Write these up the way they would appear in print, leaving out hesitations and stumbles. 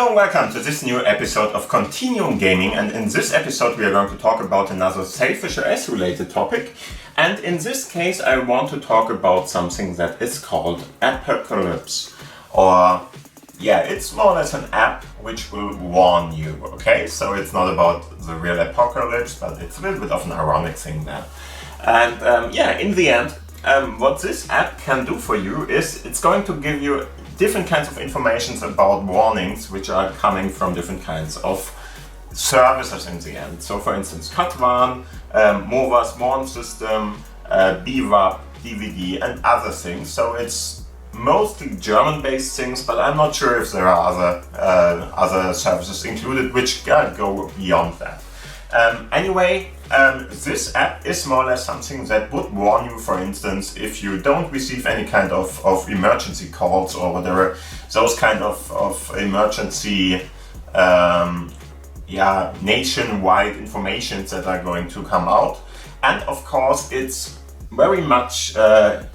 Hello and welcome to this new episode of Continuum Gaming, and in this episode we are going to talk about another Sailfish OS related topic, and in this case I want to talk about something that is called Apokalypse, or it's more or less an app which will warn you, okay? So it's not about the real apocalypse, but it's a little bit of an ironic thing there. And in the end, what this app can do for you is it's going to give you different kinds of information about warnings which are coming from different kinds of services in the end. So for instance, Continuum, Mova's warn system, BWAP, DVD and other things. So it's mostly German-based things, but I'm not sure if there are other services included which go beyond that. This app is more or less something that would warn you, for instance, if you don't receive any kind of emergency calls or whatever, those kind of emergency nationwide informations that are going to come out. And of course it's very much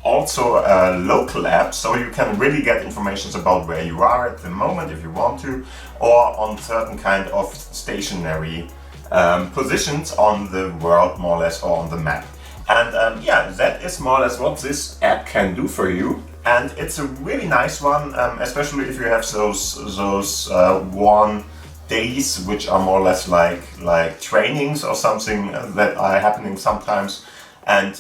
also a local app, so you can really get information about where you are at the moment if you want to, or on certain kind of stationary positions on the world, more or less, or on the map. And that is more or less what this app can do for you. And it's a really nice one, especially if you have those warn days, which are more or less like trainings or something that are happening sometimes. And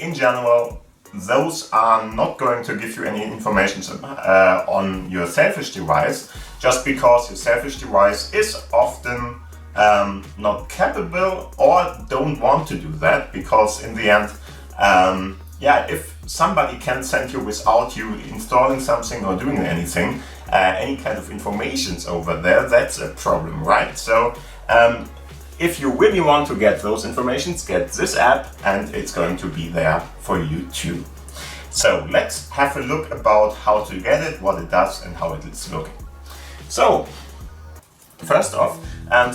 in general, those are not going to give you any information on your Sailfish device, just because your Sailfish device is often not capable or don't want to do that, because in the end, if somebody can send you without you installing something or doing anything, any kind of informations over there, that's a problem, right? So if you really want to get those informations, get this app and it's going to be there for you too. So let's have a look about how to get it, what it does and how it is looking. So first off,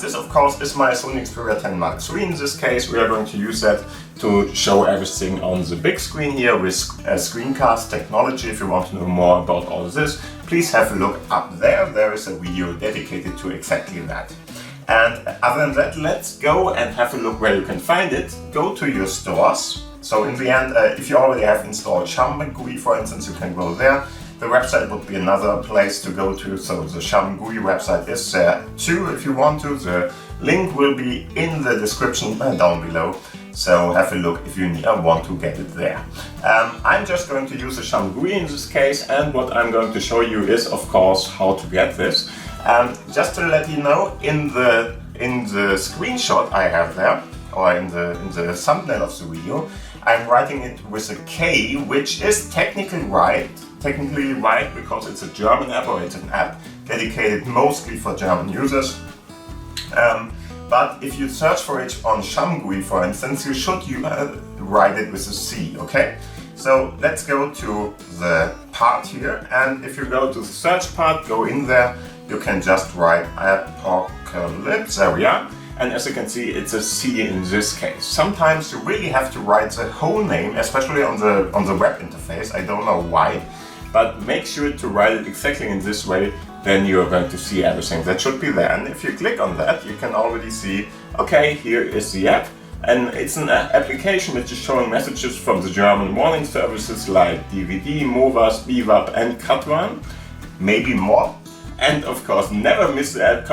this of course is my Sony Xperia 10 Mark III. In this case we are going to use that to show everything on the big screen here with screencast technology. If you want to know more about all of this, please have a look up there. There is a video dedicated to exactly that. And other than that, let's go and have a look where you can find it. Go to your stores. So in the end, if you already have installed Chum GUI, for instance, you can go there. The website would be another place to go to, so the Chum GUI website is there too if you want to. The link will be in the description down below, so have a look if you want to get it there. I'm just going to use the Chum GUI in this case, and what I'm going to show you is of course how to get this. Just to let you know, in the screenshot I have there, or in the thumbnail of the video, I'm writing it with a K, which is technically right because it's a German app, or it's an app dedicated mostly for German users. But if you search for it on Chum GUI, for instance, you should write it with a C, okay? So let's go to the part here, and if you go to the search part, go in there, you can just write Apokalypse, there we are. And as you can see, it's a C in this case. Sometimes you really have to write the whole name, especially on the web interface. I don't know why, but make sure to write it exactly in this way, then you're going to see everything that should be there. And if you click on that, you can already see, okay, here is the app. And it's an application which is showing messages from the German warning services like DVD, Movas, BWAP and Continuum, maybe more. And of course, never miss the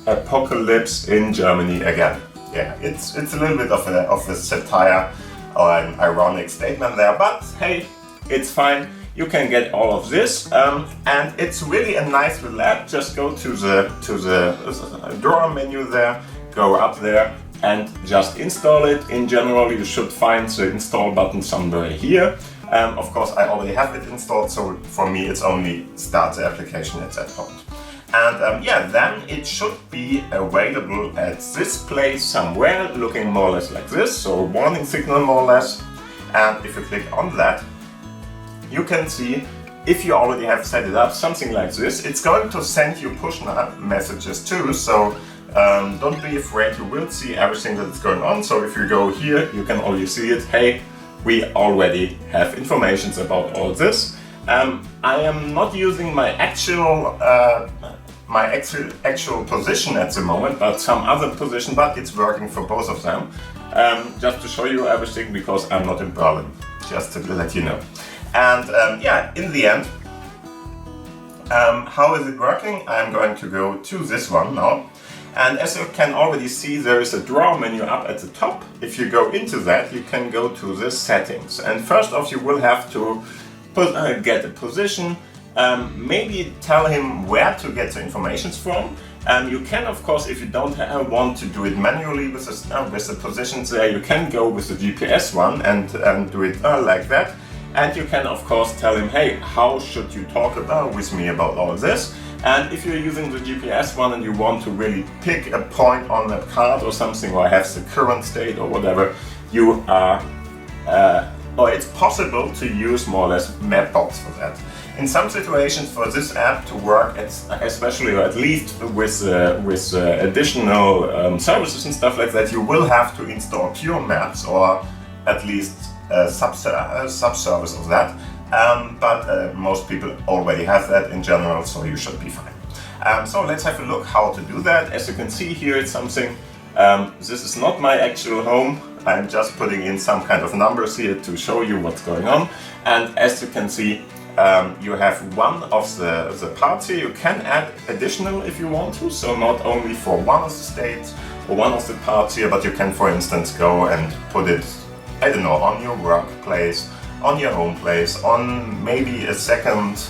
Apokalypse in Germany again. Yeah, it's a little bit of a satire or an ironic statement there, but hey, it's fine. You can get all of this, and it's really a nice little app. Just go to the drawer menu there, go up there, and just install it. In general, you should find the install button somewhere here. Of course, I already have it installed, so for me it's only start the application at that point. And then it should be available at this place somewhere, looking more or less like this, so a warning signal more or less. And if you click on that, you can see, if you already have set it up, something like this. It's going to send you push messages too, so don't be afraid, you will see everything that is going on. So if you go here, you can already see it. Hey, we already have information about all this. I am not using my actual position at the moment, but some other position, but it's working for both of them. Just to show you everything, because I'm not in Berlin, just to let you know. And yeah, in the end, how is it working? I'm going to go to this one now. And as you can already see, there is a draw menu up at the top. If you go into that, you can go to the settings. And first off, you will have to get a position, maybe tell him where to get the information from. You can, of course, if you don't want to do it manually with the positions there, you can go with the GPS one and do it like that. And you can, of course, tell him, hey, how should you talk with me about all this? And if you're using the GPS one and you want to really pick a point on a card or something, or have the current state or whatever, you are, or it's possible to use more or less Mapbox for that. In some situations, for this app to work, especially or at least with additional services and stuff like that, you will have to install pure maps, or at least a sub-service of that. But most people already have that in general, so you should be fine. So let's have a look how to do that. As you can see here, it's something, this is not my actual home. I'm just putting in some kind of numbers here to show you what's going on. And as you can see, you have one of the parts here. You can add additional if you want to, so not only for one of the states or one of the parts here, but you can, for instance, go and put it, I don't know, on your workplace, on your home place, on maybe a second,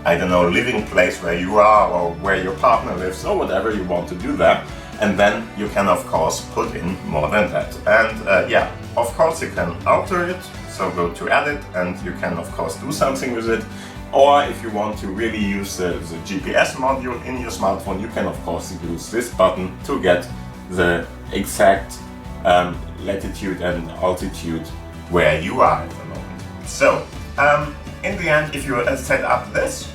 I don't know, living place where you are or where your partner lives, or whatever you want to do there. And then you can, of course, put in more than that. And yeah, of course you can alter it, so go to edit and you can, of course, do something with it. Or if you want to really use the GPS module in your smartphone, you can, of course, use this button to get the exact latitude and altitude where you are at the moment. So, in the end, if you set up this,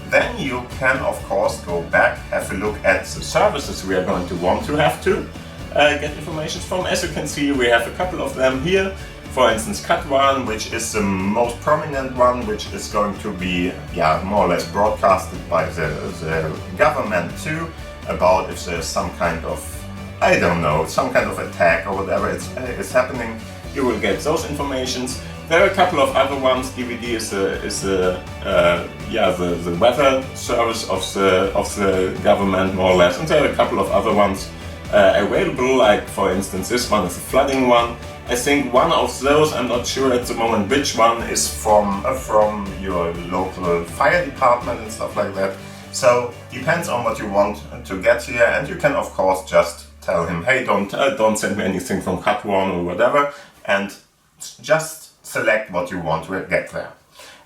then you can, of course, go back, have a look at the services we are going to want to have to get information from. As you can see, we have a couple of them here. For instance, Cut1, which is the most prominent one, which is going to be, yeah, more or less broadcasted by the government too, about if there's some kind of, I don't know, some kind of attack or whatever is happening. You will get those informations. There are a couple of other ones. DVD is the weather service of the government, more or less, and there are a couple of other ones available. Like, for instance, this one is a flooding one. I think one of those, I'm not sure at the moment which one, is from your local fire department and stuff like that. So depends on what you want to get here, and you can, of course, just tell him, hey, don't send me anything from Cut1 or whatever, and just select what you want to get there.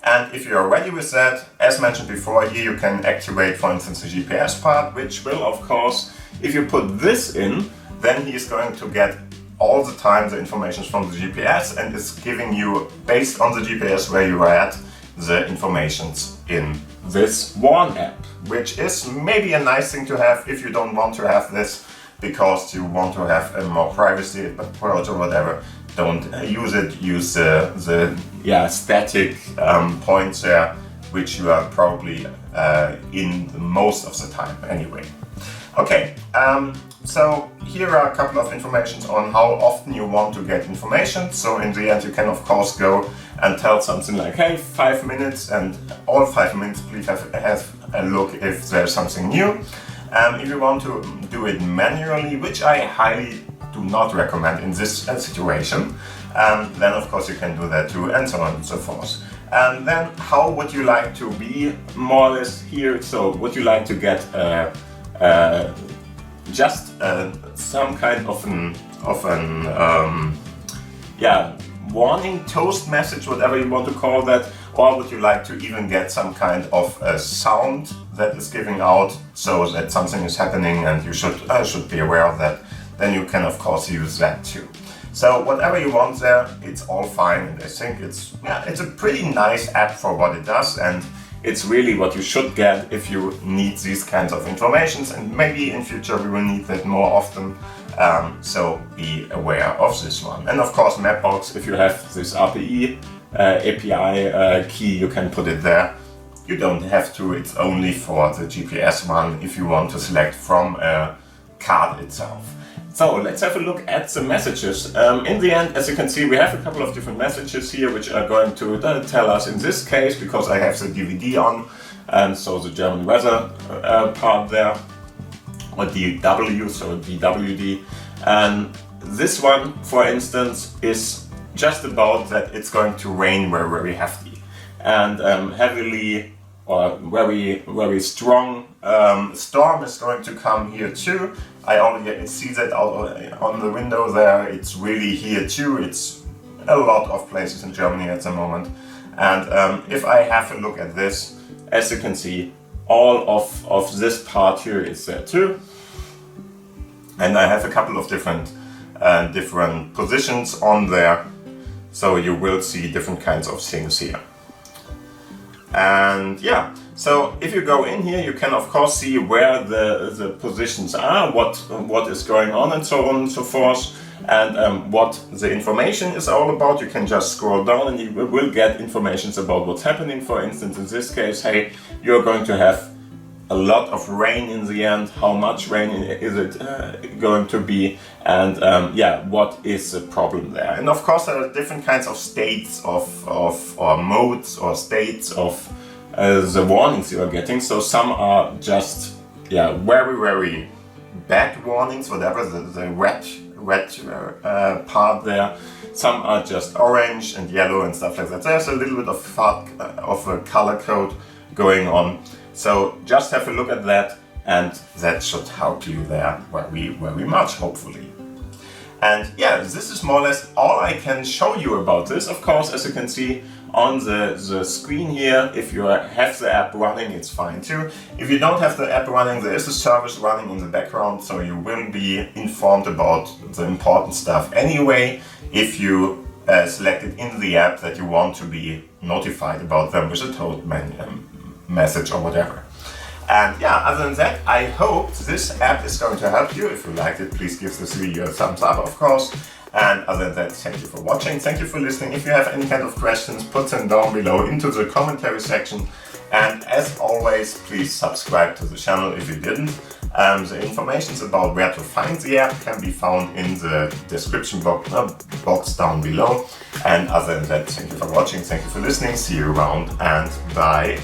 And if you're ready with that, as mentioned before, here you can activate, for instance, the GPS part, which will, of course, if you put this in, then he is going to get all the time the information from the GPS and is giving you, based on the GPS where you are at, the informations in this Warn app, which is maybe a nice thing to have if you don't want to have this because you want to have a more privacy approach or whatever. Don't use it, use the static points there, which you are probably in most of the time anyway. Okay, so here are a couple of informations on how often you want to get information. So in the end you can, of course, go and tell something like, hey, 5 minutes, and all 5 minutes please have a look if there's something new. If you want to do it manually, which I highly do not recommend in this situation, then of course you can do that too, and so on and so forth. And then how would you like to be more or less here? So would you like to get just some kind of an warning toast message, whatever you want to call that, or would you like to even get some kind of a sound that is giving out so that something is happening and you should be aware of that? Then you can, of course, use that too. So whatever you want there, it's all fine, and I think it's a pretty nice app for what it does, and it's really what you should get if you need these kinds of informations, and maybe in future we will need that more often, so be aware of this one. And of course Mapbox, if you have this RPE API key, you can put it there. You don't have to, it's only for the GPS one if you want to select from a card itself. So let's have a look at the messages. In the end, as you can see, we have a couple of different messages here which are going to tell us, in this case, because I have the DVD on, and so the German weather part there, or DW, so DWD. And this one, for instance, is just about that it's going to rain very, very hefty. And heavily or very strong storm is going to come here too. I already see that out on the window there. It's really here too. It's a lot of places in Germany at the moment. And if I have a look at this, as you can see, all of this part here is there too. And I have a couple of different positions on there. So you will see different kinds of things here. And yeah, so if you go in here, you can of course see where the positions are, what is going on, and so on and so forth, and what the information is all about. You can just scroll down and you will get information about what's happening. For instance, in this case, hey, you're going to have a lot of rain in the end. How much rain is it going to be? And yeah, what is the problem there? And of course, there are different kinds of states or modes or states of the warnings you are getting. So some are just very, very bad warnings, whatever, the red part there. Some are just orange and yellow and stuff like that. There's a little bit of a color code going on. So just have a look at that, and that should help you there very much, hopefully. And yeah, this is more or less all I can show you about this. Of course, as you can see on the screen here, if you have the app running, it's fine too. If you don't have the app running, there is a service running in the background, so you will be informed about the important stuff anyway, if you selected in the app that you want to be notified about them with a toad message or whatever. And yeah, other than that, I hope this app is going to help you. If you liked it, please give this video a thumbs up, of course. And other than that, thank you for watching, thank you for listening. If you have any kind of questions, put them down below into the commentary section. And as always, please subscribe to the channel if you didn't. The information about where to find the app can be found in the description box down below. And other than that, thank you for watching, thank you for listening, see you around, and bye.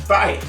Bye!